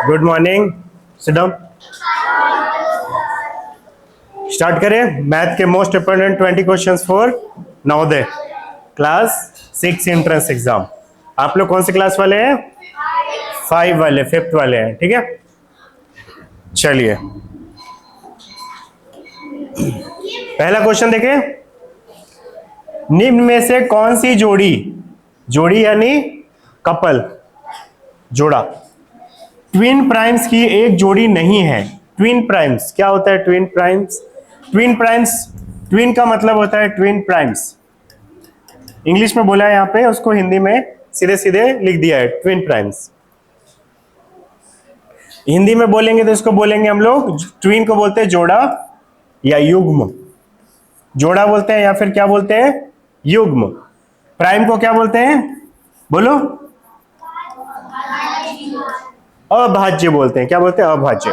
Good morning. Sit down. Start करें math के most important 20 questions for Navodaya class 6 entrance exam. आप लोग कौन से क्लास वाले हैं? 5 वाले, 5th वाले हैं। ठीक है, चलिए पहला क्वेश्चन देखें। निम्न में से कौन सी जोड़ी, जोड़ी यानी कपल, जोड़ा, ट्विन प्राइम्स की एक जोड़ी नहीं है? ट्विन प्राइम्स क्या होता है? Twin primes, twin primes, twin का मतलब होता है ट्विन प्राइम्स। इंग्लिश में बोला है यहां पे, उसको हिंदी में सीधे सीधे लिख दिया है ट्विन प्राइम्स। हिंदी में बोलेंगे तो इसको बोलेंगे हम लोग, ट्विन को बोलते हैं जोड़ा या युग्म। जोड़ा बोलते हैं या फिर क्या बोलते हैं? युग्म। प्राइम को क्या बोलते हैं? बोलो। अभाज्य बोलते हैं। क्या बोलते हैं? अभाज्य।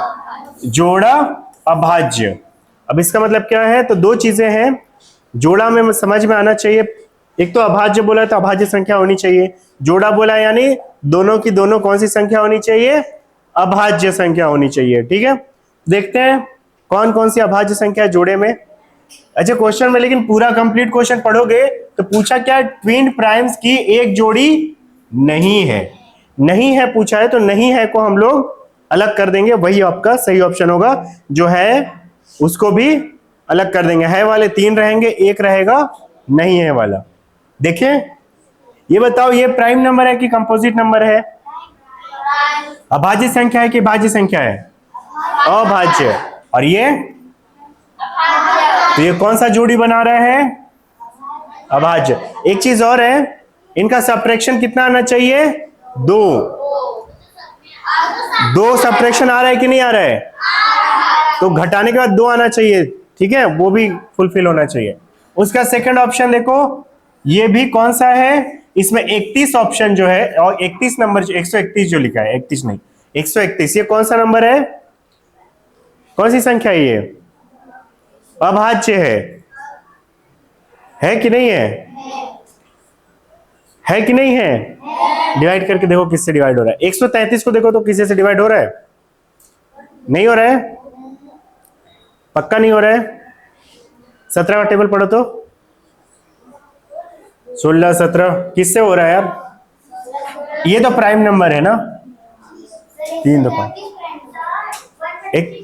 जोड़ा, अभाज्य। अब इसका मतलब क्या है? तो दो चीजें हैं जोड़ा में समझ में आना चाहिए। एक तो अभाज्य बोला तो अभाज्य संख्या होनी चाहिए। जोड़ा बोला यानी दोनों की दोनों कौन सी संख्या होनी चाहिए? अभाज्य संख्या होनी चाहिए। ठीक है, देखते हैं कौन कौन सी अभाज्य संख्या है जोड़े में। अच्छा क्वेश्चन में लेकिन पूरा कंप्लीट क्वेश्चन पढ़ोगे तो पूछा क्या? ट्विन प्राइम्स की एक जोड़ी नहीं है। नहीं है पूछा है तो नहीं है को हम लोग अलग कर देंगे, वही आपका सही ऑप्शन होगा। जो है उसको भी अलग कर देंगे। है वाले 3 रहेंगे, एक रहेगा नहीं है वाला। देखिए ये बताओ, ये प्राइम नंबर है कि कंपोजिट नंबर है? अभाज्य संख्या है कि भाज्य संख्या है? अभाज्य। और ये तो ये कौन सा जोड़ी बना रहा है? अभाज्य। एक चीज और है, इनका सब्ट्रैक्शन कितना आना चाहिए? 2। 2 सब्ट्रैक्शन आ रहा है कि नहीं आ रहा है? तो घटाने के बाद 2 आना चाहिए। ठीक है, वो भी फुलफिल होना चाहिए। उसका सेकंड ऑप्शन देखो, ये भी कौन सा है? इसमें 31 ऑप्शन जो है और 31 नंबर, 131 जो लिखा है, 31 नहीं 131, ये कौन सा नंबर है? कौन सी संख्या है ये? अभाज्य है कि नहीं है? है कि नहीं है? डिवाइड करके देखो किससे डिवाइड हो रहा है। 133 को देखो तो किसी से डिवाइड हो रहा है? नहीं हो रहा है, पक्का नहीं हो रहा है। 17 का टेबल पढ़ो तो 16 17 किससे हो रहा है यार? ये तो प्राइम नंबर है ना, 3 दफा एक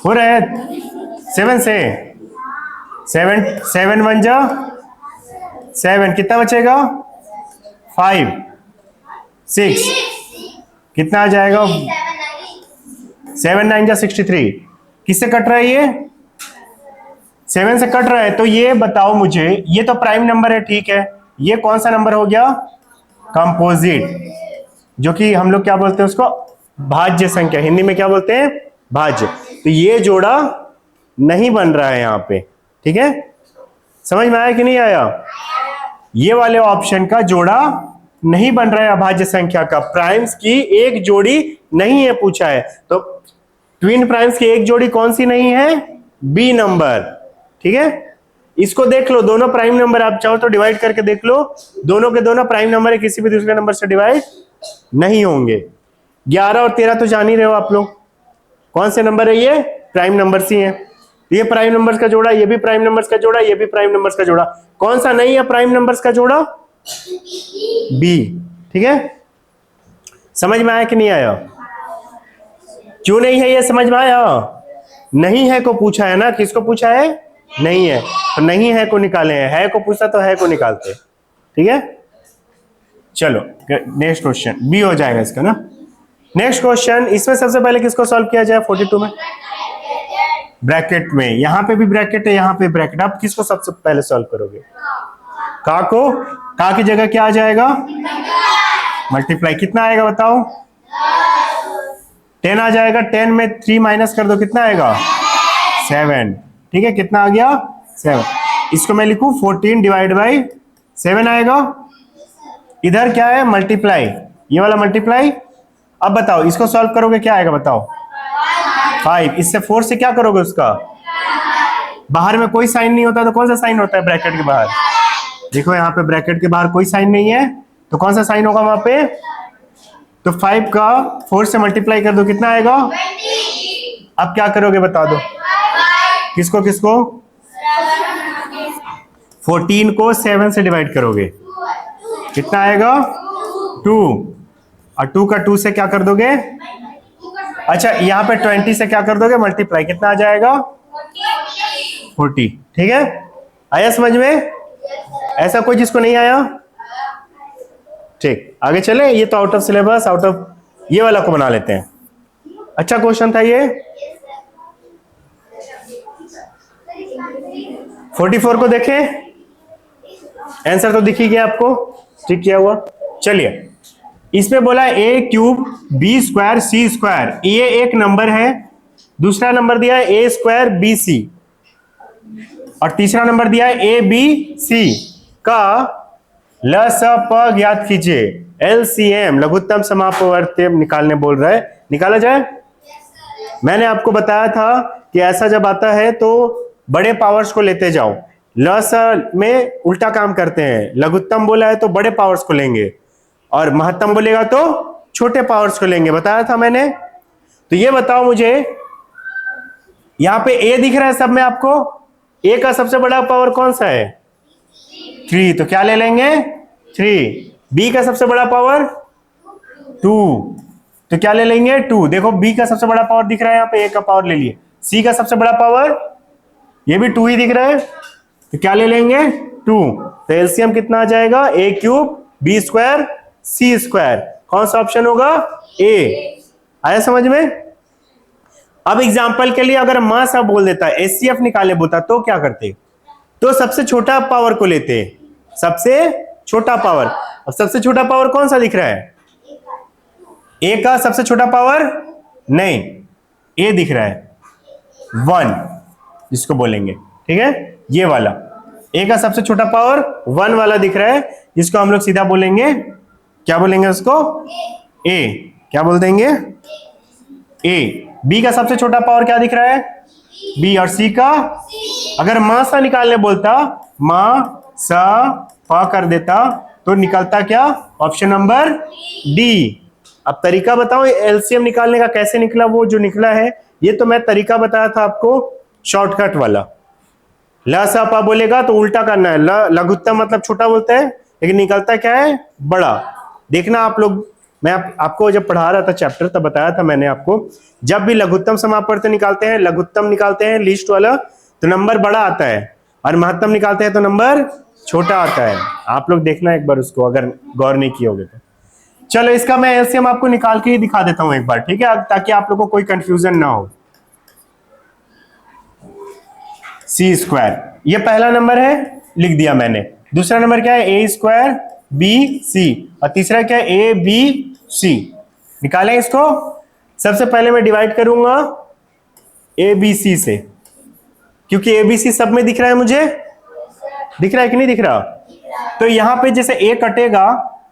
हो रहा है 7 से 7 1 जा 7, कितना बचेगा? 5 6, कितना आ जाएगा? 7 9 जा 63। किससे कट रहा है ये? 7 से कट रहा है। तो ये बताओ मुझे, ये तो प्राइम नंबर है, ठीक है, ये कौन सा नंबर हो गया? कंपोजिट, जो कि हम लोग क्या बोलते हैं उसको? भाज्य संख्या। हिंदी में क्या बोलते हैं? भाज्य। तो ये जोड़ा नहीं बन रहा है यहां पे। ठीक है, समझ में आया कि नहीं आया? ये वाले ऑप्शन का जोड़ा नहीं बन रहा है अभाज्य संख्या का। प्राइम्स की एक जोड़ी नहीं है पूछा है, तो ट्विन प्राइम्स की एक जोड़ी कौन सी नहीं है? B number. ठीक है, इसको देख लो, दोनों प्राइम नंबर, आप चाहो तो डिवाइड करके देख लो, दोनों के दोनों प्राइम नंबर है, किसी भी दूसरे नंबर से डिवाइड नहीं होंगे। 11 और 13 तो जान ही रहे हो आप लोग, कौन से नंबर है? ये प्राइम नंबर ही है। ये प्राइम नंबर्स का जोड़ा, ये भी प्राइम नंबर्स का जोड़ा, ये भी प्राइम नंबर्स का जोड़ा। कौन सा नहीं है प्राइम नंबर्स का जोड़ा? बी। ठीक है, समझ में आया कि नहीं आया? क्यों नहीं है ये समझ में आया? नहीं है को पूछा है ना, किसको पूछा है? नहीं है, तो नहीं है को निकाले हैं, है को पूछा तो है को निकालते। ठीक है, चलो नेक्स्ट क्वेश्चन बी हो जाएगा इसका ना। नेक्स्ट क्वेश्चन, इसमें सबसे पहले किसको सॉल्व किया जाए? 42 में ब्रैकेट में, यहां पे भी ब्रैकेट है, यहां पे ब्रैकेट। आप किसको सबसे पहले सॉल्व करोगे? का को, का की जगह क्या आ जाएगा? मल्टीप्लाई। कितना आएगा बताओ? 10 आ जाएगा। 10 में 3 माइनस कर दो, कितना आएगा? 7। ठीक है, कितना आ गया? 7। इसको मैं लिखूं 14 डिवाइड बाई 7 आएगा। इधर क्या है? मल्टीप्लाई, ये वाला मल्टीप्लाई। अब बताओ इसको सॉल्व करोगे क्या आएगा बताओ? 5। इससे 4 से क्या करोगे उसका? बाहर में कोई साइन नहीं होता तो कौन सा साइन होता है ब्रैकेट के बाहर? देखो यहाँ पे ब्रैकेट के बाहर कोई साइन नहीं है, तो कौन सा साइन होगा वहां पे? तो 5 का 4 से मल्टीप्लाई कर दो, कितना आएगा? 20। अब क्या करोगे बता दो, किसको किसको? 14 को 7 से डिवाइड करोगे, कितना आएगा? 2। और 2 का 2 से क्या कर दोगे? अच्छा, यहाँ पे 20 से क्या कर दोगे? मल्टीप्लाई, कितना आ जाएगा? 40। ठीक है, आया समझ में? ऐसा कोई जिसको नहीं आया? ठीक, आगे चले। ये तो out of syllabus, out of, ये वाला को बना लेते हैं। अच्छा क्वेश्चन था ये। 44 को देखें, आंसर तो दिख ही गया आपको, ठीक किया हुआ। चलिए, इसमें बोला a cube b square c square, ये एक नंबर है, दूसरा नंबर दिया है a स्क्वायर बी सी, और तीसरा नंबर दिया है ए बी सी का लसप ज्ञात कीजिए। एलसीएम, लघुत्तम समापवर्ती निकालने बोल रहा है, निकाला जाए। मैंने आपको बताया था कि ऐसा जब आता है तो बड़े पावर्स को लेते जाओ, लस में उल्टा काम करते हैं। लघुत्तम बोला है तो बड़े पावर्स को लेंगे, और महत्तम बोलेगा तो छोटे पावर्स को लेंगे, बताया था मैंने। तो ये बताओ मुझे, यहां पे ए दिख रहा है सब में आपको, ए का सबसे बड़ा पावर कौन सा है? 3, तो क्या ले लेंगे? 3। बी का सबसे बड़ा पावर 2, तो क्या ले लेंगे? 2। देखो बी का सबसे बड़ा पावर दिख रहा है यहाँ पे, ए का पावर ले लिए। सी का सबसे बड़ा पावर ये भी 2 ही दिख रहा है, तो क्या ले लेंगे? 2। तो एलसीएम कितना आ जाएगा? ए क्यूब बी स्क्वायर सी स्क्वायर। कौन सा ऑप्शन होगा? ए। आया समझ में? अब एग्जांपल के लिए अगर मां सा बोल देता है, एचसीएफ निकाले बोलता, तो क्या करते? तो सबसे छोटा पावर को लेते, सबसे छोटा पावर। अब सबसे छोटा पावर कौन सा दिख रहा है? ए का सबसे छोटा पावर नहीं, ए दिख रहा है 1, जिसको बोलेंगे, ठीक है, ये वाला ए का सबसे छोटा पावर 1 वाला दिख रहा है, जिसको हम लोग सीधा बोलेंगे, क्या बोलेंगे उसको? ए। क्या बोल देंगे? ए। बी का सबसे छोटा पावर क्या दिख रहा है? बी। और सी का, अगर मां सा निकालने बोलता, मां सा पा कर देता, तो निकलता क्या? Option number D. अब तरीका बताओ एलसीएम निकालने का कैसे निकला, वो जो निकला है, ये तो मैं तरीका बताया था आपको, शॉर्टकट वाला। ल सा पा बोलेगा तो उल्टा करना है, लघुत्तम मतलब छोटा बोलता है, लेकिन निकलता क्या है? बड़ा। देखना आप लोग, मैं आपको जब पढ़ा रहा था चैप्टर तब बताया था मैंने आपको, जब भी लघुत्तम समापवर्ती निकालते हैं, लघुत्तम निकालते हैं लिस्ट वाला, तो नंबर बड़ा आता है, और महत्तम निकालते हैं तो नंबर छोटा आता है। आप लोग देखना एक बार उसको, अगर गौर नहीं किए होगे तो। चलो, इसका मैं एलसीएम आपको निकाल के ही दिखा देता हूं एक बार, ठीक है, ताकि आप लोगों को कोई कंफ्यूजन ना हो। सी स्क्वायर, ये पहला नंबर है, लिख दिया मैंने। दूसरा नंबर क्या है? ए स्क्वायर बी सी, और तीसरा क्या है? A B C. निकालें इसको। सबसे पहले मैं डिवाइड करूंगा ए बी सी से, क्योंकि ए बी सी सब में दिख रहा है मुझे, दिख रहा है कि नहीं दिख रहा? तो यहां पे जैसे ए कटेगा,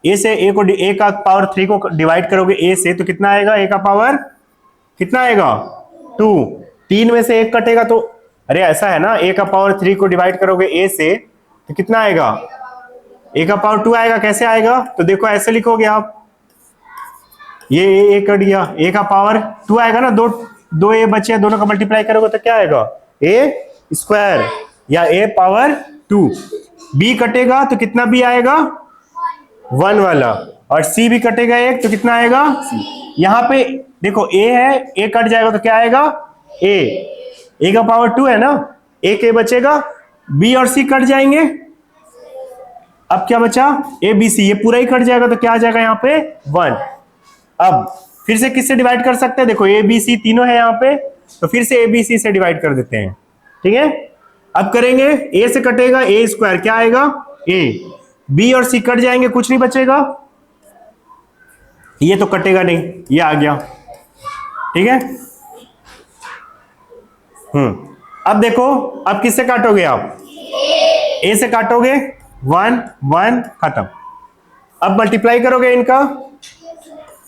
ए से ए को, ए का पावर 3 को डिवाइड करोगे ए से, तो कितना आएगा? ए का पावर कितना आएगा? 2। 3 में से 1 कटेगा तो, अरे ऐसा है ना, ए का पावर 3 को डिवाइड करोगे ए से, तो कितना आएगा? ए का पावर 2 आएगा। कैसे आएगा? तो देखो ऐसे लिखोगे आप, ये ए कट गया, ए का पावर 2 आएगा ना, दो ए बचे, दोनों का मल्टीप्लाई करोगे तो क्या आएगा? ए स्क्वायर या ए पावर 2। बी कटेगा तो कितना बी आएगा? 1 वाला, और सी भी कटेगा एक, तो कितना आएगा? यहां पे देखो ए है, ए कट जाएगा तो क्या आएगा? ए का पावर 2 है ना, एक ए बचेगा, बी और सी कट जाएंगे, अब क्या बचा? ए बी सी, ये पूरा ही कट जाएगा तो क्या आ जाएगा यहाँ पे? 1। अब फिर से किससे डिवाइड कर सकते हैं? देखो ए बी सी तीनों है यहाँ पे, तो फिर से ए बी सी से डिवाइड कर देते हैं, ठीक है। अब करेंगे, ए से कटेगा ए स्क्वायर, क्या आएगा? ए। बी और सी कट जाएंगे, कुछ नहीं बचेगा, ये तो कटेगा नहीं, ये आ गया, ठीक है। अब देखो, अब किससे काटोगे आप? ए से काटोगे, 1 1 खत्म। अब मल्टीप्लाई करोगे इनका,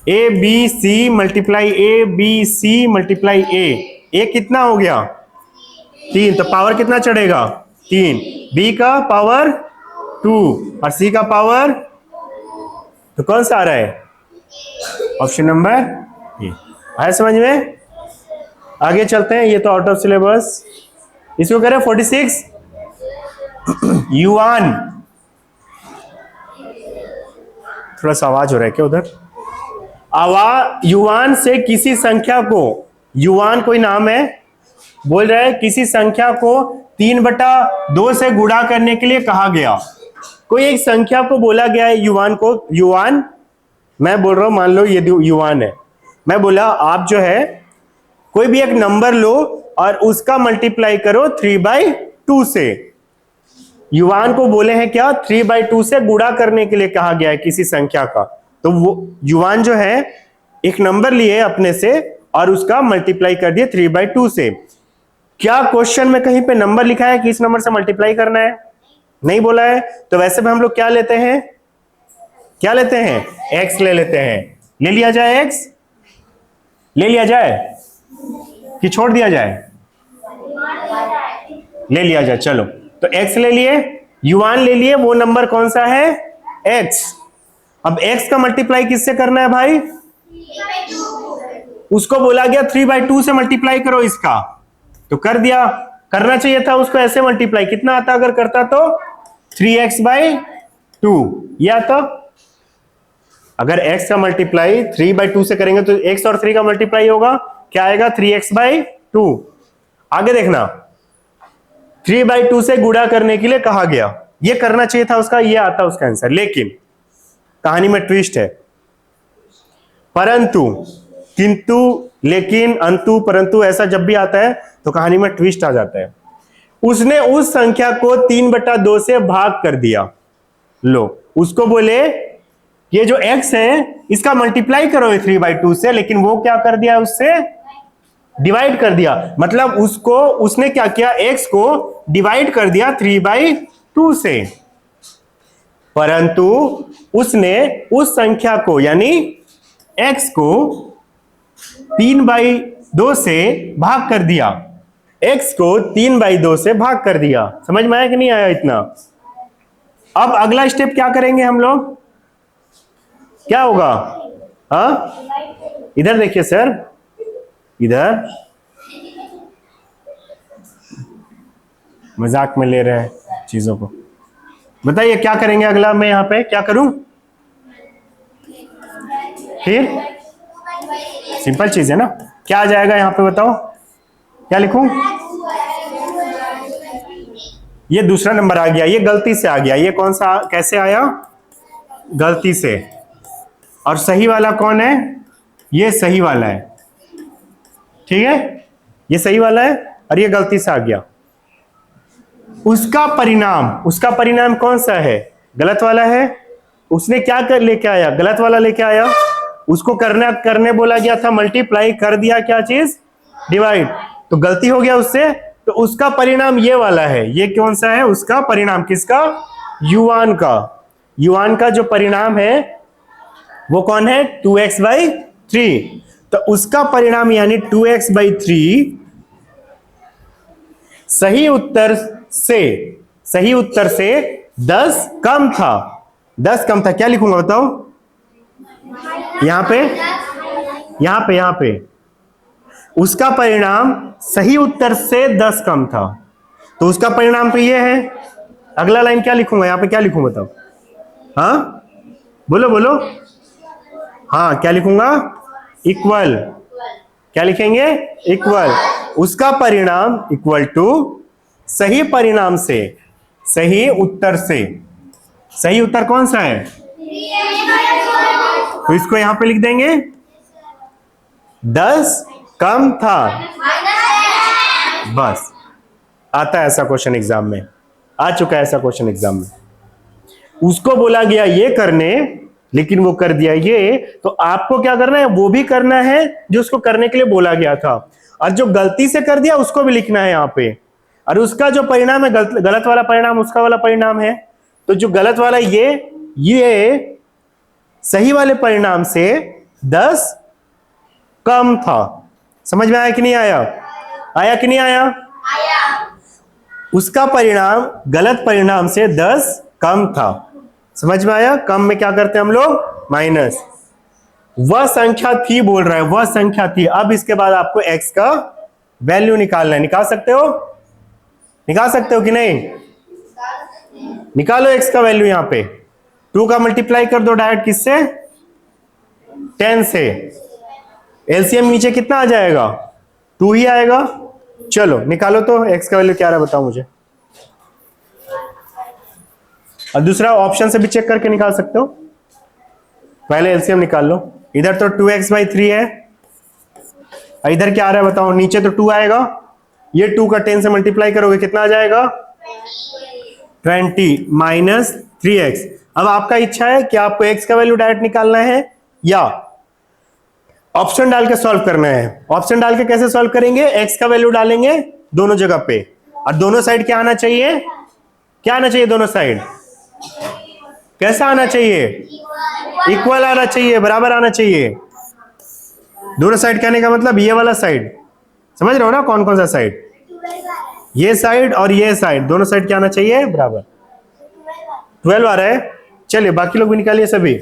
A B C multiply A B C multiply A कितना हो गया? 3। तो पावर कितना चढ़ेगा? 3। बी का पावर 2 और सी का पावर, तो कौन सा आ रहा है? Option number A. आया समझ में? आगे चलते हैं, ये तो आउट ऑफ सिलेबस। इसको कह रहे हैं 46 युआन। थोड़ा सा आवाज हो रहा है क्या उधर? युआन से किसी संख्या को, युआन कोई नाम है, बोल रहा है किसी संख्या को 3/2 से गुणा करने के लिए कहा गया। कोई एक संख्या को बोला गया है युआन को, युआन मैं बोल रहा हूं, मान लो ये युआन है, मैं बोला आप जो है कोई भी एक नंबर लो और उसका मल्टीप्लाई करो 3/2 से। युआन को बोले हैं क्या? 3/2 से गुणा करने के लिए कहा गया है किसी संख्या का। तो वो युआन जो है एक नंबर लिए अपने से और उसका मल्टीप्लाई कर दिए 3/2 से। क्या क्वेश्चन में कहीं पे नंबर लिखा है कि इस नंबर से मल्टीप्लाई करना है? नहीं बोला है। तो वैसे भी हम लोग क्या लेते हैं, क्या लेते हैं? x ले लेते हैं। ले लिया जाए x, ले लिया जाए कि छोड़ दिया जाए? ले लिया जाए। चलो तो x ले लिए, युआन ले लिए, वो नंबर कौन सा है? x। अब x का मल्टीप्लाई किससे करना है भाई? उसको बोला गया 3/2 से मल्टीप्लाई करो इसका, तो कर दिया। करना चाहिए था उसको ऐसे मल्टीप्लाई, कितना आता अगर करता तो? 3x/2। ये आता। अगर x का मल्टीप्लाई 3/2 से करेंगे तो x और 3 का मल्टीप्लाई होगा, क्या आएगा? 3x/2। आगे देखना, 3/2 से गुणा करने के लिए कहा गया, ये करना चाहिए था उसका, ये आता उसका आंसर। लेकिन कहानी में ट्विस्ट है, परंतु, किंतु, लेकिन, अंतु, परंतु ऐसा जब भी आता है तो कहानी में ट्विस्ट आ जाता है। उसने उस संख्या को 3/2 से भाग कर दिया। लो, उसको बोले ये जो x है इसका मल्टीप्लाई करो 3/2 से, लेकिन वो क्या कर दिया? उससे डिवाइड कर दिया। मतलब उसको, उसने क्या किया? x को डिवाइड कर दिया 3/2 से। परंतु उसने उस संख्या को यानी x को 3/2 से भाग कर दिया। x को 3/2 से भाग कर दिया। समझ में आया कि नहीं आया इतना? अब अगला स्टेप क्या करेंगे हम लोग? क्या होगा? हाँ, इधर देखिए सर, इधर मजाक में ले रहे हैं चीजों को। बताइए क्या करेंगे अगला? मैं यहां पे क्या करूं? फिर सिंपल चीज है ना, क्या आ जाएगा यहां पे बताओ? क्या लिखूं? ये दूसरा नंबर आ गया, ये गलती से आ गया। ये कौन सा, कैसे आया? गलती से। और सही वाला कौन है? ये सही वाला है, ठीक है, ये सही वाला है और ये गलती से आ गया। उसका परिणाम, उसका परिणाम कौन सा है? गलत वाला है। उसने क्या कर लेके आया? गलत वाला लेके आया। उसको करने बोला गया था मल्टीप्लाई, कर दिया क्या चीज? डिवाइड। तो गलती हो गया उससे, तो उसका परिणाम ये वाला है। ये कौन सा है उसका परिणाम? किसका? युआन का। युआन का जो परिणाम है वो कौन है? 2x/3। तो उसका परिणाम यानी 2x/3 सही उत्तर से 10 कम था। 10 कम था। क्या लिखूंगा बताओ? यहां पे उसका परिणाम सही उत्तर से 10 कम था, तो उसका परिणाम तो ये है। अगला लाइन क्या लिखूंगा? यहां पे क्या लिखूं बताओ? हाँ बोलो बोलो। हाँ, क्या लिखूंगा? इक्वल। क्या लिखेंगे? इक्वल। उसका परिणाम इक्वल टू सही परिणाम से, सही उत्तर से। सही उत्तर कौन सा है? तो इसको यहां पे लिख देंगे 10 कम था। बस, आता है ऐसा क्वेश्चन एग्जाम में, आ चुका है ऐसा क्वेश्चन एग्जाम में। उसको बोला गया ये करने, लेकिन वो कर दिया ये। तो आपको क्या करना है? वो भी करना है जो उसको करने के लिए बोला गया था, और जो गलती से कर दिया उसको भी लिखना है यहां पे। और उसका जो परिणाम है, गलत वाला परिणाम उसका वाला परिणाम है। तो जो गलत वाला ये सही वाले परिणाम से 10 कम था। समझ में आया कि नहीं आया? आया कि नहीं आया? उसका परिणाम गलत परिणाम से 10 कम था। समझ में आया? कम में क्या करते हैं हम लोग? माइनस। वह संख्या थी बोल रहा है, वह संख्या थी। अब इसके बाद आपको x का वैल्यू निकालना है। निकाल सकते हो? निकाल सकते हो कि नहीं? निकालो x का वैल्यू। यहां पे 2 का मल्टीप्लाई कर दो डायरेक्ट, किससे? 10 से। एलसीएम नीचे कितना आ जाएगा? 2 ही आएगा। चलो निकालो तो x का वैल्यू क्या रहा, बताओ मुझे। और दूसरा ऑप्शन से भी चेक करके निकाल सकते हो। पहले एलसीएम निकाल लो। इधर तो 2x/3 है, इधर क्या आ रहा है बताओ? नीचे तो 2 आएगा, ये 2 का 10 से मल्टीप्लाई करोगे कितना आ जाएगा? 20 माइनस 3x। अब आपका इच्छा है कि आपको x का वैल्यू डायरेक्ट निकालना है या ऑप्शन डाल के सॉल्व करना है। ऑप्शन डाल के कैसे सॉल्व करेंगे? x का वैल्यू डालेंगे दोनों जगह पे, और दोनों साइड क्या आना चाहिए? क्या आना चाहिए? दोनों साइड कैसा आना चाहिए? इक्वल आना चाहिए, बराबर आना चाहिए। दोनों साइड कहने का मतलब ये वाला साइड, समझ रहे हो ना? कौन कौन सा साइड? ये साइड और ये साइड, दोनों साइड क्या आना चाहिए? बराबर। 12 आ रहा है। चलिए बाकी लोग भी निकालिए सभी।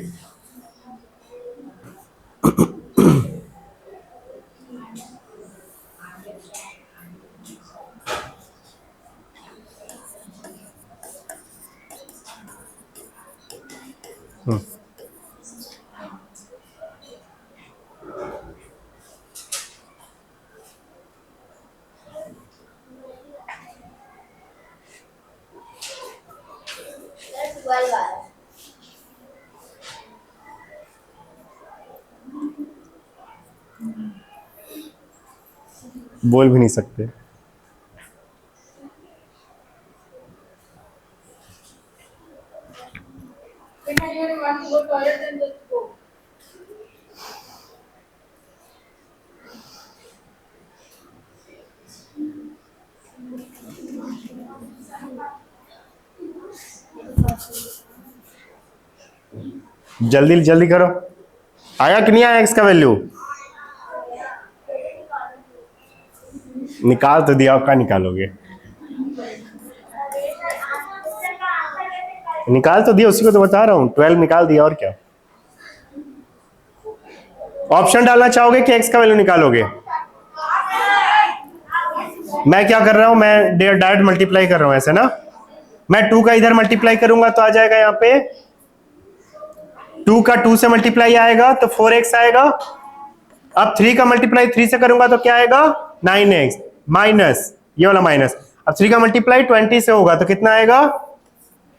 बोल भी नहीं सकते। जल्दी जल्दी करो। आया कि नहीं आया x का वैल्यू? निकाल तो दिया, क्या निकालोगे? निकाल तो दिया, उसी को तो बता रहा हूं। 12 निकाल दिया, और क्या? ऑप्शन डालना चाहोगे कि x का वैल्यू निकालोगे? मैं क्या कर रहा हूं? मैं डायरेक्ट मल्टीप्लाई कर रहा हूं, ऐसे ना। मैं 2 का इधर मल्टीप्लाई करूंगा तो आ जाएगा यहां पे 2 का 2 से मल्टीप्लाई आएगा तो 4x आएगा। अब 3 का मल्टीप्लाई 3 से करूंगा तो क्या आएगा? 9x माइनस ये वाला माइनस। अब 3 का मल्टीप्लाई 20 से होगा तो कितना आएगा?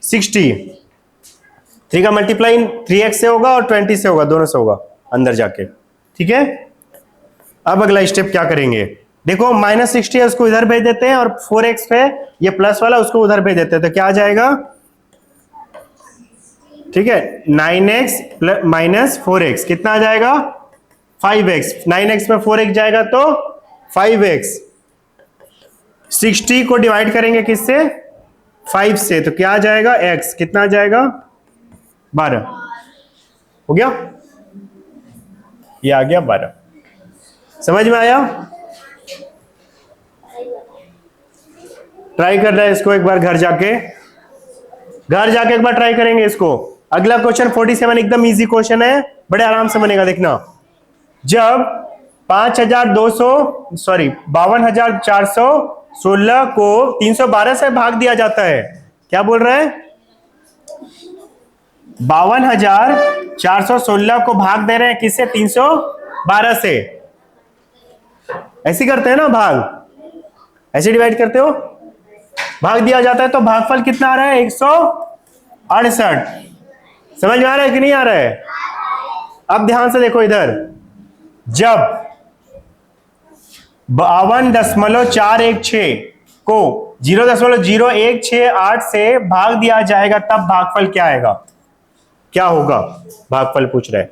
60। 3 का मल्टीप्लाई 3x से होगा और 20 से होगा, दोनों से होगा अंदर जाके। ठीक है। अब अगला स्टेप क्या करेंगे? देखो -60 है, उसको इधर भेज देते हैं, और 4x है ये प्लस वाला, उसको उधर भेज देते हैं तो क्या आ जाएगा? ठीक है, 9x माइनस 4x कितना आ जाएगा? 5x। 9x में 4x जाएगा तो 5x। 60 को डिवाइड करेंगे किससे? 5 से, तो क्या आ जाएगा? x कितना आ जाएगा? 12। हो गया? ये आ गया 12। समझ में आया? ट्राई करना है इसको एक बार घर जाके एक बार ट्राई करेंगे इसको। अगला क्वेश्चन 47 एकदम इजी क्वेश्चन है, बड़े आराम से बनेगा, देखना। जब 52,416 को 312 से भाग दिया जाता है, क्या बोल रहा है? 52,416 को भाग दे रहे हैं किससे? 312 से। ऐसे करते हैं ना, भाग ऐसे डिवाइड करते हो, भाग दिया जाता है तो भागफल कितना आ रहा है? 168। समझ में आ रहा है कि नहीं आ रहा है? अब ध्यान से देखो इधर, जब 52.416 को 0.0168 से भाग दिया जाएगा तब भागफल क्या आएगा? क्या होगा? भागफल पूछ रहे हैं।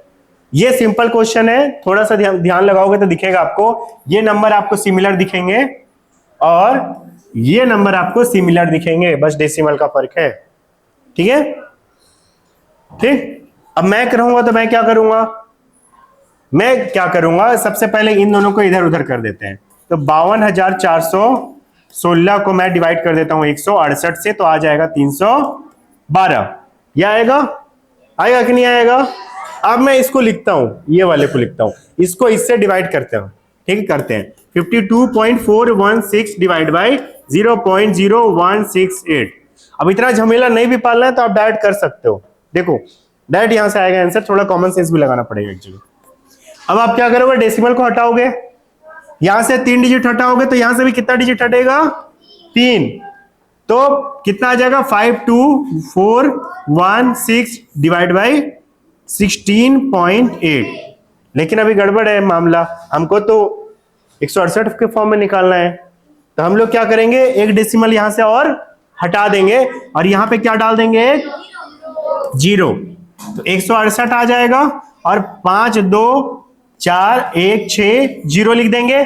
ये सिंपल क्वेश्चन है, थोड़ा सा ध्यान लगाओगे तो दिखेगा आपको। ये नंबर आपको सिमिलर दिखेंगे और ये नंबर आपको सिमिलर दिखेंगे, बस डेसिमल का फर्क है। ठीक है, ठीक। अब मैं कहूंगा तो मैं क्या करूंगा? सबसे पहले इन दोनों को इधर उधर कर देते हैं। तो 52,416 को मैं डिवाइड कर देता हूं 168 से, तो आ जाएगा 312। यह आएगा कि नहीं आएगा? अब मैं इसको लिखता हूं, ये वाले को लिखता हूं, इसको इससे डिवाइड करते हैं, ठीक है, करते हैं 52.416 डिवाइड बाई 0.0168। अब इतना झमेला नहीं भी पालना है तो आप डायरेक्ट कर सकते हो, देखो डायरेक्ट यहां से आएगा आंसर, थोड़ा कॉमन सेंस भी लगाना पड़ेगा एक्चुअली। अब आप क्या करोगे, डेसिमल को हटाओगे, यहां से 3 डिजिट हटाओगे तो यहां से भी कितना डिजिट हटेगा, 3, तो कितना आ जाएगा 52416 डिवाइड बाई 16.8। लेकिन अभी गड़बड़ है मामला, हमको तो 168 के फॉर्म में निकालना है, तो हम लोग क्या करेंगे, एक डेसिमल यहां से और हटा देंगे और यहां पे क्या डाल देंगे, 0, तो 168 आ जाएगा और 5 2 4 1 6 0 लिख देंगे।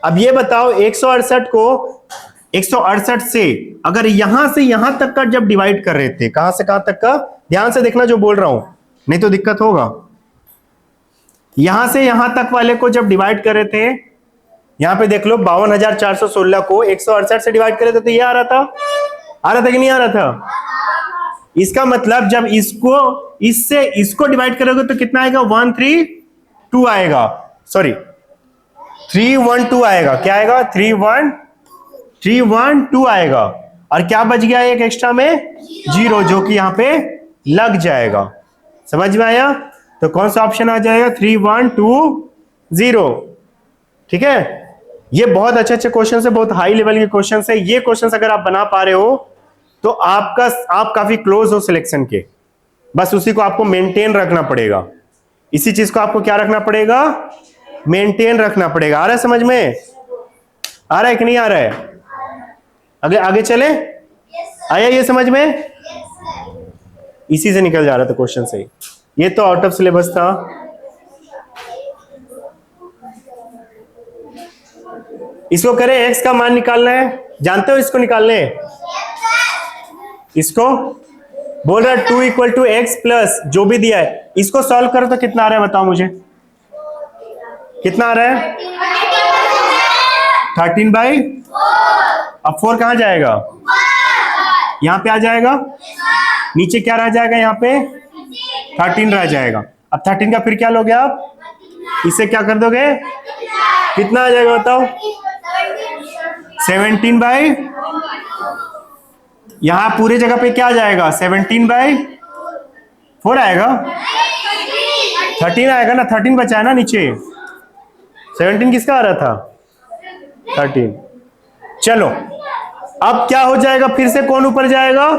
अब ये बताओ 168 को 168 से अगर यहां से यहां तक का जब डिवाइड कर रहे थे, कहां से कहां तक का, ध्यान से देखना जो बोल रहा हूं, नहीं तो दिक्कत होगा। यहां से यहां तक वाले को जब डिवाइड कर रहे थे, यहां पे देख लो 52,416 को 168 से डिवाइड कर रहे थे, तो ये आ रहा था कि नहीं आ रहा था? इसका मतलब जब इसको इससे इसको डिवाइड करोगे तो कितना आएगा, 132 आएगा, सॉरी 312 आएगा, क्या आएगा, 312 आएगा, और क्या बच गया एक एक्स्ट्रा में, 0, जो कि यहां पे लग जाएगा। समझ में आया? तो कौन सा ऑप्शन आ जाएगा, 3120। ठीक है, ये बहुत अच्छे अच्छे क्वेश्चन है, बहुत हाई लेवल के क्वेश्चन है। ये क्वेश्चन अगर आप बना पा रहे हो तो आप काफी क्लोज हो सिलेक्शन के, बस उसी को आपको मेंटेन रखना पड़ेगा, इसी चीज को आपको क्या रखना पड़ेगा, मेंटेन रखना पड़ेगा। आ रहा है समझ में? आ रहा है कि नहीं आ रहा है? आगे आगे चले, आया ये समझ में? इसी से निकल जा रहा था क्वेश्चन से, ये तो आउट ऑफ सिलेबस था। इसको करें, एक्स का मान निकालना है, जानते हो इसको निकालने, इसको बोल रहा है 2 इक्वल टू एक्स प्लस जो भी दिया है, इसको सॉल्व करो तो कितना आ रहा है बताओ मुझे, कितना आ रहा है, 13/4। अब 4 कहां जाएगा, यहां पे आ जाएगा, नीचे क्या रह जाएगा, यहां पे 13 रह जाएगा। अब 13 का फिर क्या लोगे आप, इसे क्या कर दोगे, कितना आ जाएगा बताओ, 17/, यहां पूरे जगह पे क्या आ जाएगा, 17/4 आएगा, 13 आएगा ना, 13 बचा है ना नीचे, 17 किसका आ रहा था, 13। चलो अब क्या हो जाएगा, फिर से कौन ऊपर जाएगा,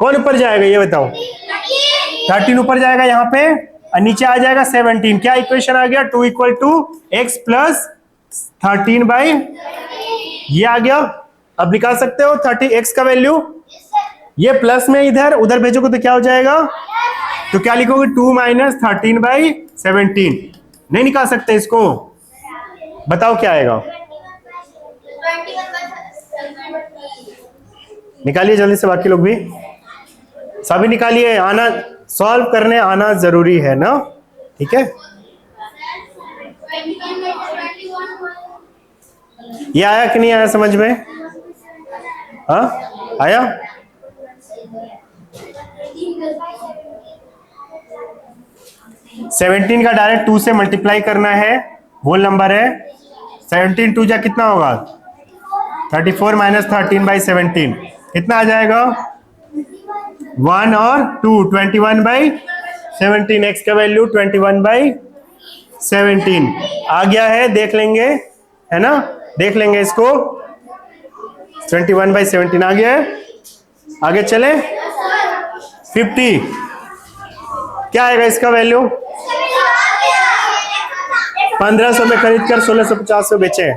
कौन ऊपर जाएगा ये बताओ, 13 ऊपर जाएगा यहाँ पे और नीचे आ जाएगा 17। क्या इक्वेशन आ गया, 2 इक्वल टू एक्स प्लस 13/, ये आ गया। अब निकाल सकते हो 30 एक्स का वैल्यू, ये प्लस में इधर उधर भेजोगे तो क्या हो जाएगा, तो क्या लिखोगे, 2 माइनस 13/17। नहीं निकाल सकते इसको, बताओ क्या आएगा, निकालिए जल्दी से, बाकी लोग भी सभी निकालिए, आना सॉल्व करने आना जरूरी है ना, ठीक है। ये आया कि नहीं आया समझ में, हाँ आया। सेवनटीन का डायरेक्ट 2 से मल्टीप्लाई करना है, होल नंबर है, 17 2 जा कितना होगा, 34 माइनस 13/17 कितना आ जाएगा, 1 और 2, 21/17। एक्स का वैल्यू 21/17 आ गया है, देख लेंगे है ना, देख लेंगे इसको, 21/17 आ गया है। आगे चले, 50 क्या आएगा इसका वैल्यू, 1500 में खरीद कर 1650 में बेचे।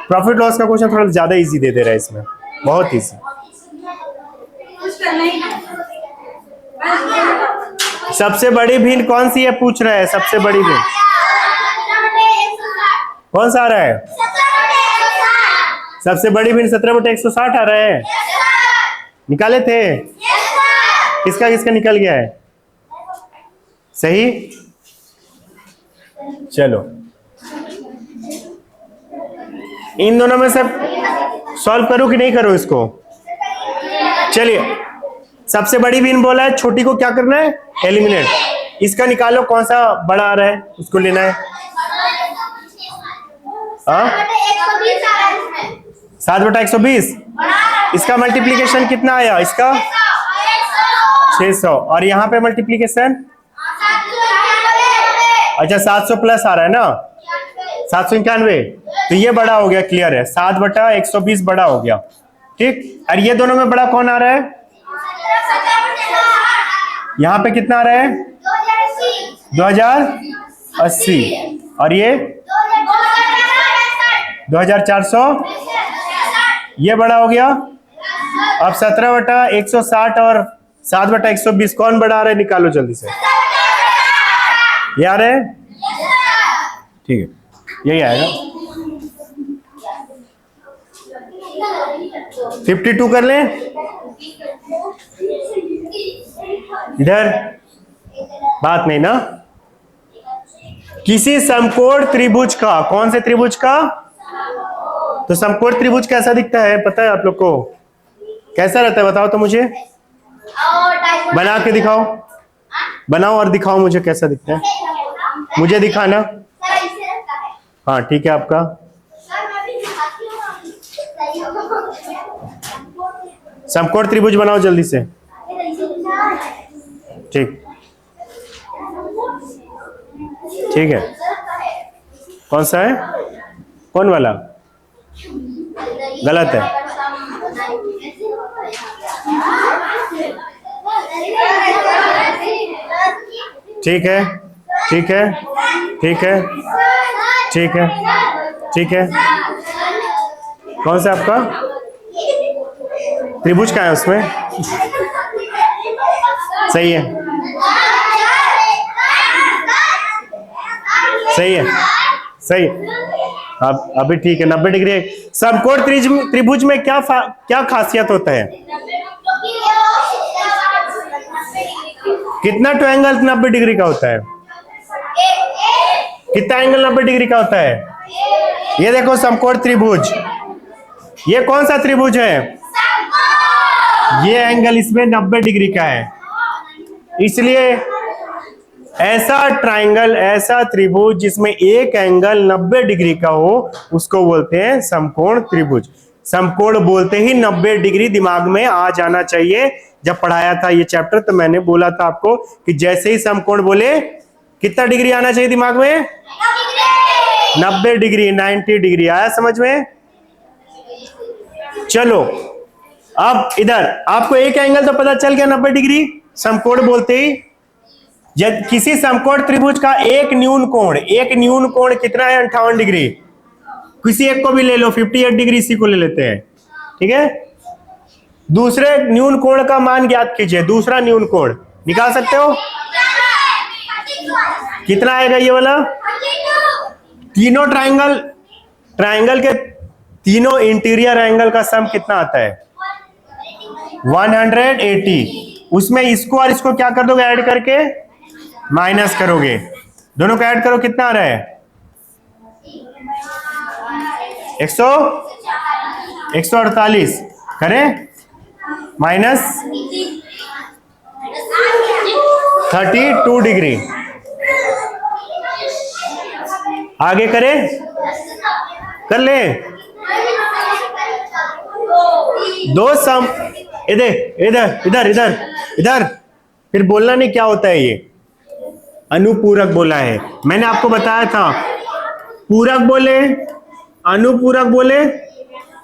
प्रॉफिट लॉस का क्वेश्चन थोड़ा ज्यादा इजी दे रहा है इसमें, बहुत इजी। सबसे बड़ी भिन्न कौन सी है पूछ रहा है, सबसे बड़ी भिन्न कौन सा आ रहा है, सबसे बड़ी भिन्न 17/160 आ रहा है, निकाले थे, किसका किसका निकल गया है, सही। चलो इन दोनों में से सॉल्व करूं कि नहीं करूं इसको, चलिए सबसे बड़ी भिन्न बोला है, छोटी को क्या करना है, एलिमिनेट। इसका निकालो कौन सा बड़ा आ रहा है, उसको लेना है। 7/120। इसका मल्टीप्लीकेशन कितना आया, इसका 600, और यहाँ पे मल्टीप्लीकेशन अच्छा 700 प्लस आ रहा है ना, 791, तो ये बड़ा हो गया, क्लियर है, 7/120 बड़ा हो गया, ठीक। और ये दोनों में बड़ा कौन आ रहा है, यहाँ पे कितना आ रहा है, 2080, और ये 2400, ये बड़ा हो गया। अब 17/160 और 7/120 कौन बड़ा आ रहा है, निकालो जल्दी से। ये आ रहा है, ठीक है, यही आएगा। 52 कर लें इधर, बात नहीं ना। किसी समकोण त्रिभुज का, कौन से त्रिभुज का, तो समकोण त्रिभुज कैसा दिखता है पता है आप लोग को, कैसा रहता है बताओ तो मुझे, बना के दिखाओ, बनाओ और दिखाओ मुझे कैसा दिखता है, मुझे दिखाना। हाँ ठीक है आपका, समकोण त्रिभुज बनाओ जल्दी से, ठीक ठीक है। कौन सा है, कौन वाला, गलत है, ठीक है ठीक है ठीक है ठीक है ठीक है। कौन सा आपका त्रिभुज का है उसमें, सही है सही है सही, अब अभी ठीक है, 90 डिग्री। समकोण त्रिभुज में क्या खासियत होता है, कितना ट्रायंगल 90 डिग्री का होता है, कितना एंगल 90 डिग्री का होता है, ये देखो समकोण त्रिभुज, ये कौन सा त्रिभुज है, ये एंगल इसमें 90 डिग्री का है, इसलिए ऐसा ट्रायंगल, ऐसा त्रिभुज जिसमें एक एंगल 90 डिग्री का हो उसको बोलते हैं समकोण त्रिभुज। समकोण बोलते ही 90 डिग्री दिमाग में आ जाना चाहिए। जब पढ़ाया था ये चैप्टर तो मैंने बोला था आपको कि जैसे ही समकोण बोले कितना डिग्री आना चाहिए दिमाग में, 90 डिग्री, 90 डिग्री आया समझ में। चलो अब इधर आपको एक एंगल तो पता चल गया 90 डिग्री समकोण बोलते ही। जब किसी समकोण त्रिभुज का एक न्यून कोण कितना है, 58 डिग्री। किसी एक को भी ले लो, 58 डिग्री, इसी को ले लेते हैं, ठीक है। दूसरे न्यून कोण का मान ज्ञात कीजिए, दूसरा न्यून कोण निकाल सकते हो, कितना आएगा ये वाला, तीनों ट्रायंगल के तीनों इंटीरियर एंगल का सम कितना आता है, 180। उसमें इसको और इसको क्या कर दोगे, ऐड करके माइनस करोगे, दोनों को ऐड करो, कितना आ रहा है, 148 करें, माइनस 32 डिग्री। आगे करें, कर ले, दो सम, इधर इधर इधर इधर इधर, फिर बोलना नहीं क्या होता है ये, अनुपूरक बोला है। मैंने आपको बताया था पूरक बोले, अनुपूरक बोले,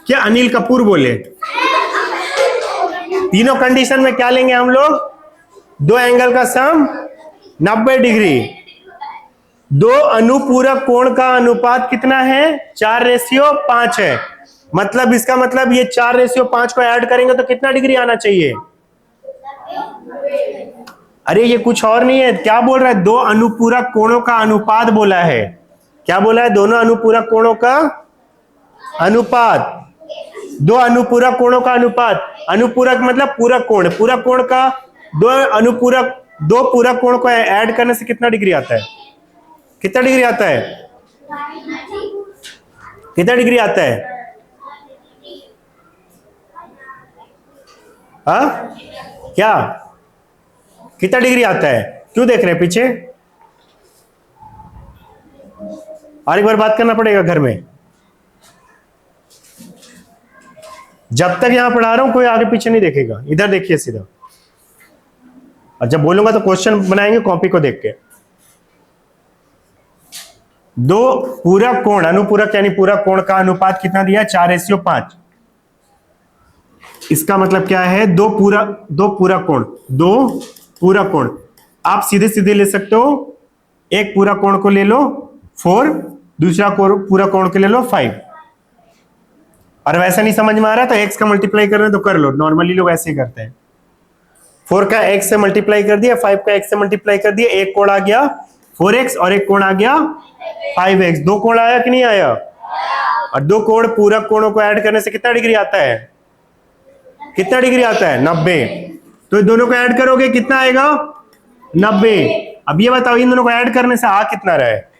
क्या अनिल कपूर बोले, तीनों कंडीशन में क्या लेंगे हम लोग, दो एंगल का सम 90 डिग्री, दो अनुपूरक कोण का अनुपात कितना है, 4:5 है। मतलब इसका मतलब ये 4:5 को ऐड करेंगे तो कितना डिग्री आना चाहिए, अरे ये कुछ और नहीं है, क्या बोल रहा है, दो अनुपूरक कोणों का अनुपात बोला है। क्या बोला है, दोनों अनुपूरक कोणों का अनुपात, दो अनुपूरक कोणों का अनुपात। अनुपूरक मतलब पूरक कोण, पूरक कोण का दो पूरक कोण को ऐड करने से कितना डिग्री आता है, कितना डिग्री आता है, कितना डिग्री आता है, हाँ क्या कितना डिग्री आता है? क्यों देख रहे हैं पीछे? और एक बार बात करना पड़ेगा घर में। जब तक यहां पढ़ा रहा हूं कोई आगे पीछे नहीं देखेगा, इधर देखिए सीधा। और जब बोलूंगा तो क्वेश्चन बनाएंगे कॉपी को देख के। दो पूरा कोण, अनुपूरक यानी पूरा कोण का अनुपात कितना दिया? 4:5। इसका मतलब क्या है? दो पूरा कोण। आप सीधे सीधे ले सकते हो। एक पूरा कोण को ले लो 4, दूसरा पूरा कोण को ले लो 5। और वैसा नहीं समझ में आ रहा तो x का मल्टीप्लाई करना तो कर लो, नॉर्मली लोग ऐसे ही करते हैं। 4 का x से मल्टीप्लाई कर दिया, 5 का x से मल्टीप्लाई कर दिया, एक कोण आ गया 4x और एक कोण आ गया 5x। दो कोण आया कि नहीं आया? और दो कोण पूरा कोणों को ऐड करने से कितना डिग्री आता है? कितना डिग्री आता है? 90। तो दोनों को ऐड करोगे कितना आएगा? 90। अब ये बताओ इन दोनों को ऐड करने से आ कितना रहा है?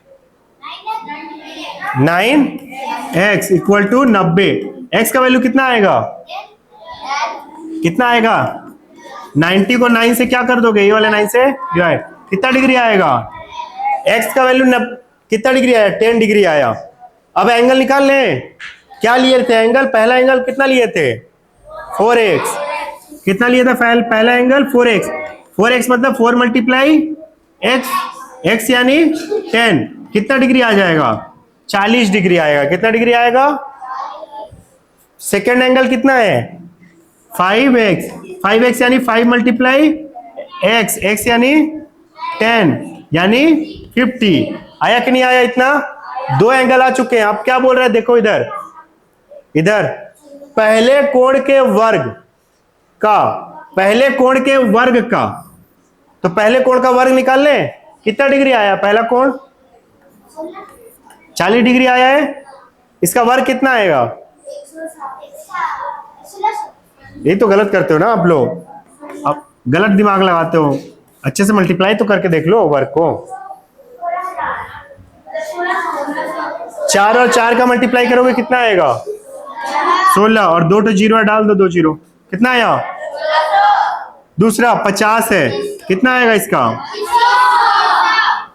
9x equal to 90। x का वैल्यू कितना आएगा? कितना आएगा? 90 को 9 से क्या कर दोगे? ये वाले 9 से डिवाइड। कितना डिग्री आएगा? x का वैल्यू कितना डिग्री आया? 10 डिग्री आया। अब एंगल निकाल लें। क्या लिए थे एंगल? पहला एंगल कितना लिए थे? 4x। कितना लिया था पहला एंगल? 4x। 4x मतलब 4 मल्टीप्लाई x यानी 10। कितना डिग्री आ जाएगा? 40 डिग्री आएगा। कितना डिग्री आएगा? सेकेंड एंगल कितना है? 5x यानी 5 मल्टीप्लाई x यानी 10 यानी 50। आया कि नहीं आया? इतना दो एंगल आ चुके हैं। अब क्या बोल रहा है देखो इधर पहले कोण के वर्ग का तो पहले कोण का वर्ग निकाल ले। कितना डिग्री आया? पहला कोण 40 डिग्री आया है। इसका वर्ग कितना आएगा? ये तो गलत करते हो ना आप लोग, अब गलत दिमाग लगाते हो। अच्छे से मल्टीप्लाई तो करके देख लो वर्ग को। 4 और 4 का मल्टीप्लाई करोगे कितना आएगा? 16। और 2 तो 0 डाल दो, 2 0। कितना आया? दूसरा 50 है। कितना आएगा इसका?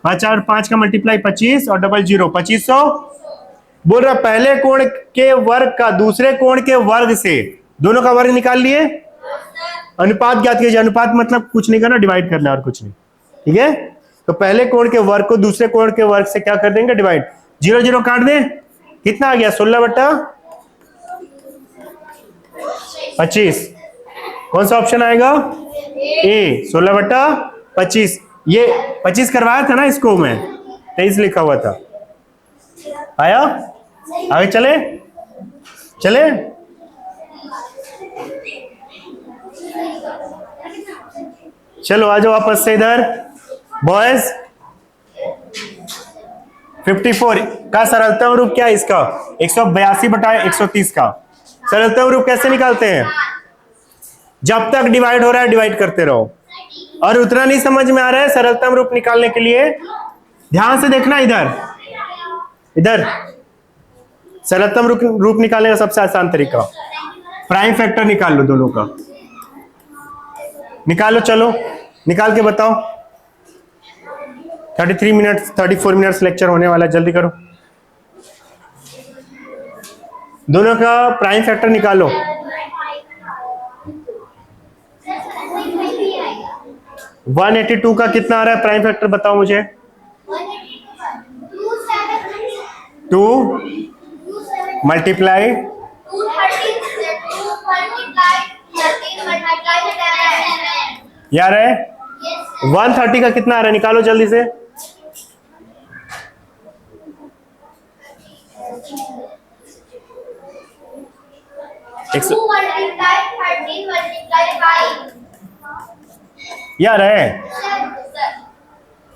5 और 5 का मल्टीप्लाई 25 और डबल 0 2500। बोल रहा पहले कोण के वर्ग का दूसरे कोण के वर्ग से, दोनों का वर्ग निकाल लिए, अनुपात ज्ञात कीजिए। अनुपात मतलब कुछ नहीं करना, डिवाइड करना और कुछ नहीं। ठीक है, तो पहले कोण के वर्ग को दूसरे कोण के वर्ग से क्या कर देंगे? डिवाइड। 0 0 काट दें। कितना आ गया? 16/25। कौन सा ऑप्शन आएगा? ए, 16/25। ये 25 करवाया था ना इसको, मैं 23 लिखा हुआ था। आया? आगे चले चलो आ जाओ वापस से इधर। बॉयज 54 का सरलतम रूप क्या है इसका? 182/130 का सरलतम रूप कैसे निकालते हैं? जब तक डिवाइड हो रहा है डिवाइड करते रहो। और उतना नहीं समझ में आ रहा है सरलतम रूप निकालने के लिए ध्यान से देखना। इधर सरलतम रूप निकालने का सबसे आसान तरीका, प्राइम फैक्टर निकाल लो। दोनों का निकालो, चलो निकाल के बताओ। 34 मिनट्स लेक्चर होने वाला है, जल्दी करो। दोनों का प्राइम फैक्टर निकालो। 182 का कितना आ रहा है प्राइम फैक्टर? बताओ मुझे। 2 मल्टीप्लाई यार है 130 का कितना आ रहा है? निकालो जल्दी से। यार है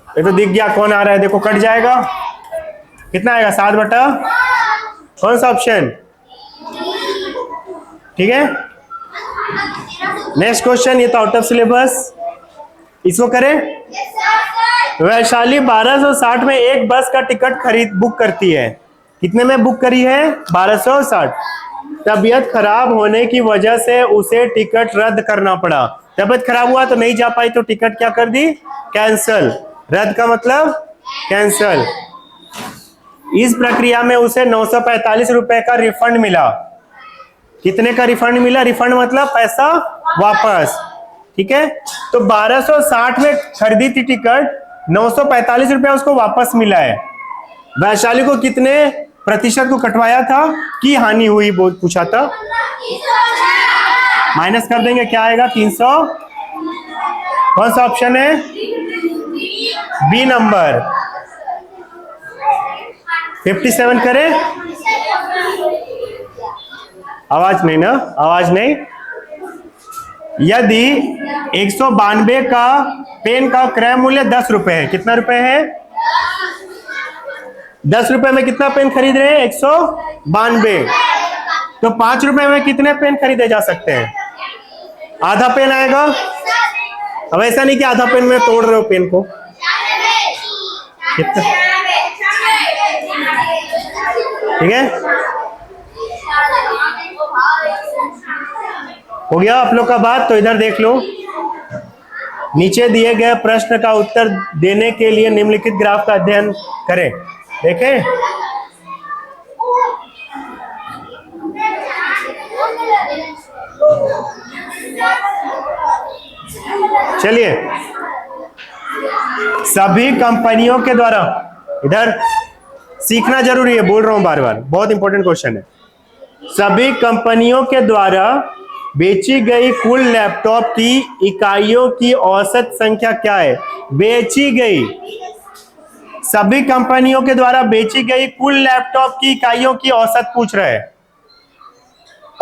ये तो दिख गया कौन आ रहा है, देखो कट जाएगा। कितना आएगा? 7/, कौन सा ऑप्शन? ठीक है, नेक्स्ट क्वेश्चन। ये तो आउट ऑफ सिलेबस, इसको करें। वैशाली 1260 में एक बस का टिकट बुक करती है। कितने में बुक करी है? 1260। तबीयत खराब होने की वजह से उसे टिकट रद्द करना पड़ा। तबीयत खराब हुआ तो नहीं जा पाई तो टिकट क्या कर दी, कैंसल। रद्द का मतलब कैंसल। इस प्रक्रिया में उसे 945 रुपए का रिफंड मिला। कितने का रिफंड मिला? रिफंड मतलब पैसा वापस, ठीक है। तो 1260 में खरीदी थी टिकट, 945 रुपया उसको वापस मिला है। वैशाली को कितने प्रतिशत को कटवाया था की हानि हुई पूछा था। माइनस कर देंगे, क्या आएगा? 300। कौन सा ऑप्शन है? B number. 57 करें? आवाज नहीं ना, आवाज नहीं। यदि 192 का पेन का क्रय मूल्य 10 रुपए है, कितना रुपए है? 10 रुपए में कितना पेन खरीद रहे हैं? 192। तो 5 रुपए में कितने पेन खरीदे जा सकते हैं? आधा पेन आएगा। अब ऐसा नहीं कि आधा पेन में तोड़ रहे हो पेन को। कितना? ठीक है, हो गया आप लोग का बात। तो इधर देख लो, नीचे दिए गए प्रश्न का उत्तर देने के लिए निम्नलिखित ग्राफ का अध्ययन करें। देखें, चलिए, सभी कंपनियों के द्वारा, इधर सीखना जरूरी है, बोल रहा हूं बार बार, बहुत इंपॉर्टेंट क्वेश्चन है। सभी कंपनियों के द्वारा बेची गई कुल लैपटॉप की इकाइयों की औसत संख्या क्या है? बेची गई, सभी कंपनियों के द्वारा बेची गई कुल लैपटॉप की इकाइयों की औसत पूछ रहे हैं,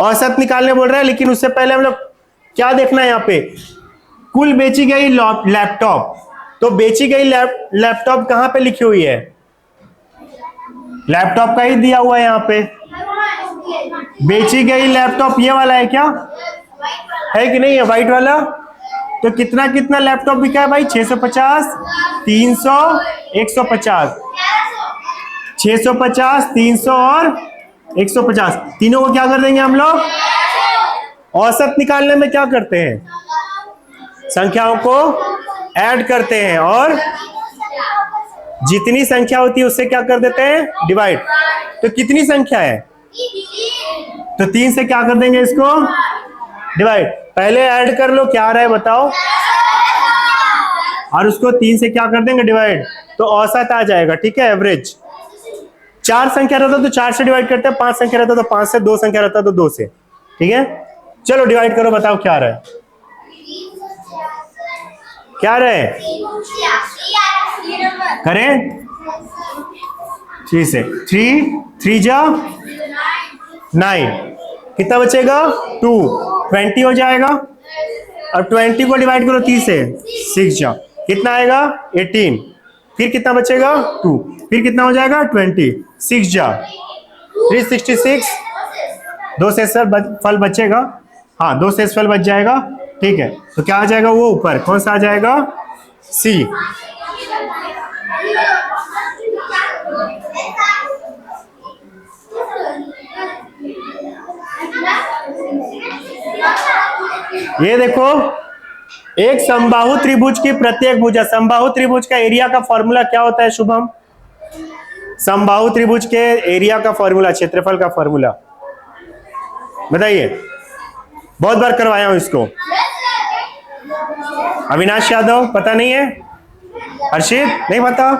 औसत निकालने बोल रहे हैं। लेकिन उससे पहले हम लोग क्या देखना है यहाँ पे? कुल बेची गई लैपटॉप। तो बेची गई लैपटॉप कहां पे लिखी हुई है? लैपटॉप का ही दिया हुआ है यहाँ पे। बेची गई लैपटॉप ये वाला है क्या? है कि नहीं है? व्हाइट वाला। तो कितना कितना लैपटॉप बिका है भाई? 650, 300, 150। 650, 300 और 150, तीनों को क्या कर देंगे हम लोग? औसत निकालने में क्या करते हैं? संख्याओं को ऐड करते हैं और जितनी संख्या होती है उससे क्या कर देते हैं? डिवाइड। तो कितनी संख्या है? तो 3 से क्या कर देंगे इसको? डिवाइड। पहले ऐड कर लो, क्या आ रहा है बताओ, और उसको 3 से क्या कर देंगे? डिवाइड। तो औसत आ जाएगा, ठीक है, एवरेज। 4 संख्या रहता तो 4 से डिवाइड करते हैं, 5 संख्या रहता तो 5 से, 2 संख्या रहता तो 2 से, ठीक है। चलो डिवाइड करो, बताओ क्या आ रहा है? क्या आ रहा है? करें 3 से। 3 जा 9, कितना बचेगा? 2, 20 हो जाएगा। अब 20 को डिवाइड करो 30 से, 6 जा, कितना आएगा? 18। फिर कितना बचेगा? 2, फिर कितना हो जाएगा? 20, 6 जा 366। 2 से फल बचेगा, हाँ 2 से फल बच जाएगा, ठीक है। तो क्या आ जाएगा? वो ऊपर कौन सा आ जाएगा? सी। ये देखो, एक समबाहु त्रिभुज की प्रत्येक भुजा, समबाहु त्रिभुज का एरिया का फॉर्मूला क्या होता है शुभम? समबाहु त्रिभुज के एरिया का फॉर्मूला, क्षेत्रफल का फॉर्मूला बताइए। बहुत बार करवाया हूं इसको। अविनाश यादव पता नहीं है? हर्षित नहीं पता?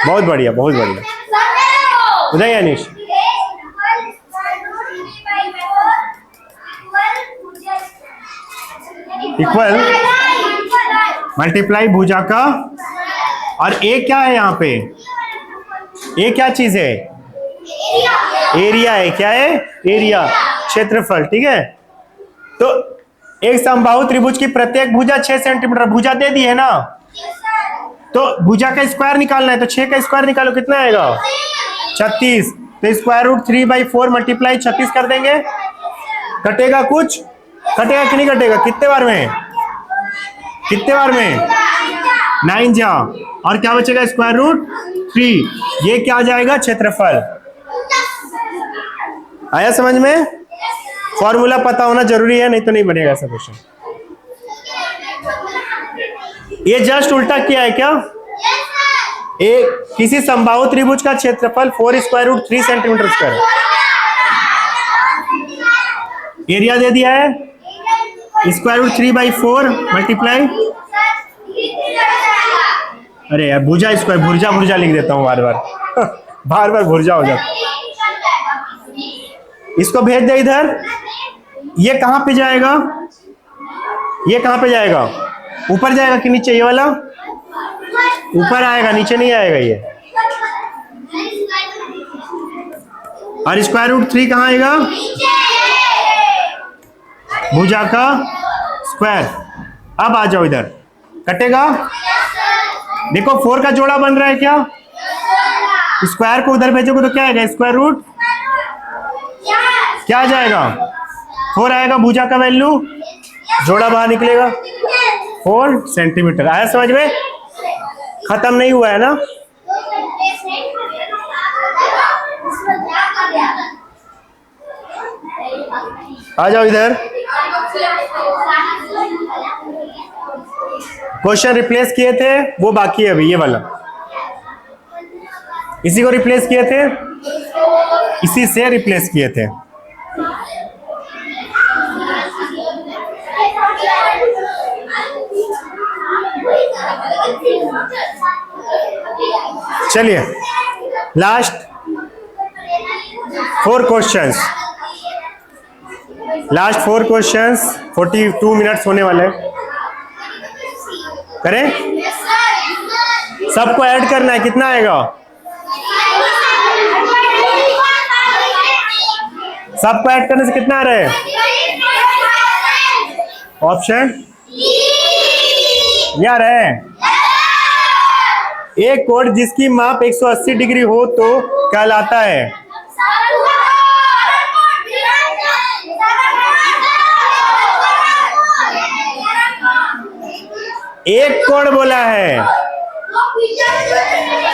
बहुत बढ़िया, बहुत बढ़िया। उदय अनिश, इक्वल मल्टीप्लाई भुजा का, और ए क्या है यहाँ पे? ए क्या चीज है? एरिया है। क्या है? एरिया, क्षेत्रफल, ठीक है। तो एक समबाहु त्रिभुज की प्रत्येक भुजा 6 सेंटीमीटर, भुजा दे दी है ना, तो भुजा का स्क्वायर निकालना है। तो 6 का स्क्वायर निकालो, कितना आएगा? 36। तो स्क्वायर रूट 3/4 मल्टीप्लाई 36 कर देंगे। कटेगा कुछ? कटेगा कि नहीं कटेगा? कितने बार में? कितने बार में? 9 जा, और क्या बचेगा? Square root 3। ये क्या आ जाएगा? क्षेत्रफल। आया समझ में? फॉर्मूला पता होना जरूरी है, नहीं तो नहीं बनेगा ऐसा क्वेश्चन। ये जस्ट उल्टा किया है क्या? एक किसी समबाहु त्रिभुज का क्षेत्रफल 4 square root 3 centimetre square, area दे दिया है स्क्वायर रूट 3/4 मल्टीप्लाई, अरे यार भुजा स्क्वायर, भुर्जा भुर्जा लिख देता हूँ बार बार बार बार भुर्जा हो जाता। इसको भेज दे इधर, ये कहां पे जाएगा? ये कहां पे जाएगा? ऊपर जाएगा कि नीचे? ये वाला ऊपर आएगा, नीचे नहीं आएगा ये। और स्क्वायर रूट 3 कहां आएगा? भुजा का स्क्वायर। अब आ जाओ इधर, कटेगा। देखो 4 का जोड़ा बन रहा है क्या? स्क्वायर को उधर भेजोगे तो क्या आएगा? स्क्वायर रूट क्या आ जाएगा? 4 आएगा, भुजा का वैल्यू, जोड़ा बाहर निकलेगा 4 सेंटीमीटर। आया समझ में? खत्म नहीं हुआ है ना? आ जाओ इधर, क्वेश्चन रिप्लेस किए थे वो बाकी है अभी, ये वाला इसी को रिप्लेस किए थे, इसी से रिप्लेस किए थे। चलिए last 4 questions, last 4 questions, 42 minutes होने वाले हैं। करें? सबको ऐड करना है, कितना आएगा? सबको ऐड करने से कितना आ रहा है? ऑप्शन यार है। एक कोण जिसकी माप 180 डिग्री हो तो कहलाता है? एक कोण बोला है,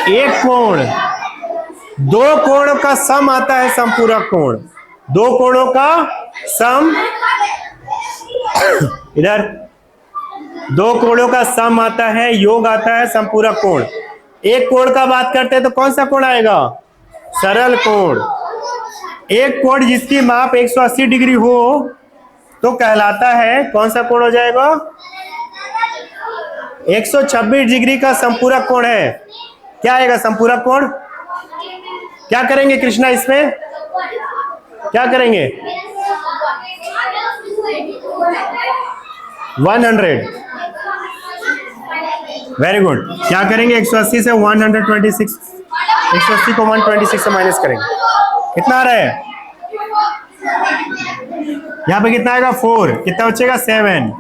एक कोण। 2 कोणों का सम आता है समपूरक कोण, 2 कोणों का सम इधर 2 कोणों का सम आता है, योग आता है समपूरक कोण। एक कोण का बात करते हैं तो कौन सा कोण आएगा? सरल कोण। एक कोण जिसकी माप 180 डिग्री हो तो कहलाता है, कौन सा कोण हो जाएगा? 126 डिग्री का संपूरक कोण है। क्या आएगा संपूरक कोण? क्या करेंगे कृष्णा इसमें? क्या करेंगे? 100। Very good. क्या करेंगे? 180 से 126, 180 को 126 से माइनस करेंगे। कितना आ रहा है? यहाँ पे कितना आएगा? 4। कितना बचेगा? 7।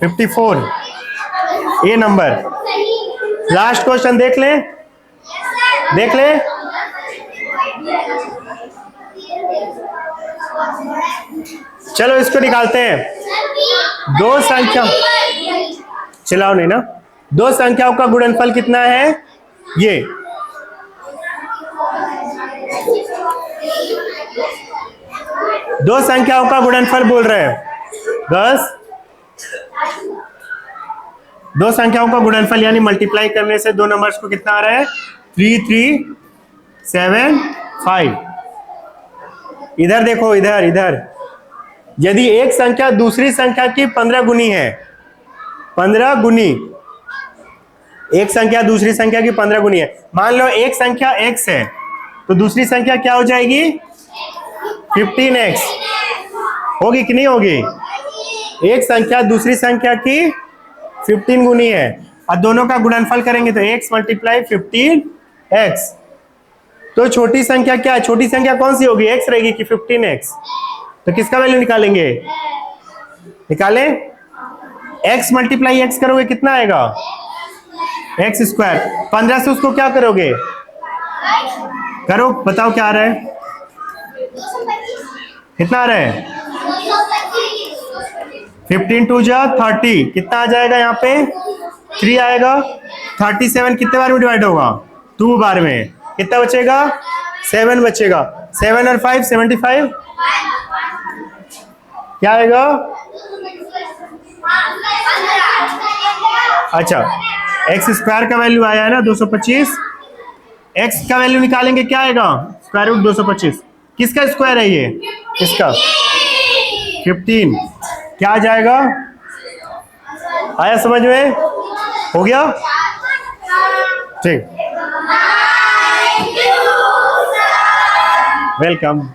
54 ए नंबर। लास्ट क्वेश्चन देख ले, देख ले। चलो इसको निकालते हैं। 2 संख्या, चिल्लाओ नहीं ना। 2 संख्याओं का गुणनफल कितना है? ये 2 संख्याओं का गुणनफल बोल रहे हैं 10। 2 संख्याओं का गुणनफल यानी मल्टीप्लाई करने से 2 नंबर्स को कितना आ रहा है? 3375। इधर देखो, इधर इधर। यदि एक संख्या दूसरी संख्या की 15 गुनी है, 15 गुनी, एक संख्या दूसरी संख्या की 15 गुनी है। मान लो एक संख्या x है तो दूसरी संख्या क्या हो जाएगी? 15x। होगी कि नहीं होगी? एक संख्या दूसरी संख्या की 15 गुनी है और दोनों का गुणनफल करेंगे तो x मल्टीप्लाई 15x। तो छोटी संख्या क्या है? छोटी संख्या कौन सी होगी? x रहेगी कि 15x? तो किसका वैल्यू निकालेंगे? निकालें। x मल्टीप्लाई x करोगे कितना आएगा? x square. 15 से उसको क्या करोगे? करो, बताओ क्या आ रहा है? कितना आ रहा है? 15 2 जा 30। कितना आ जाएगा यहाँ पे? 3 आएगा। 37 कितने बार में डिवाइड होगा? 2 बार में। कितना बचेगा? 7 बचेगा। 7 और 5 75। क्या आएगा? अच्छा, एक्स स्क्वायर का वैल्यू आया है ना 225। एक्स का वैल्यू निकालेंगे, क्या आएगा? Square root 225। किसका स्क्वायर है ये? इसका 15। क्या आ जाएगा? आया समझ में? हो गया? ठीक, वेलकम।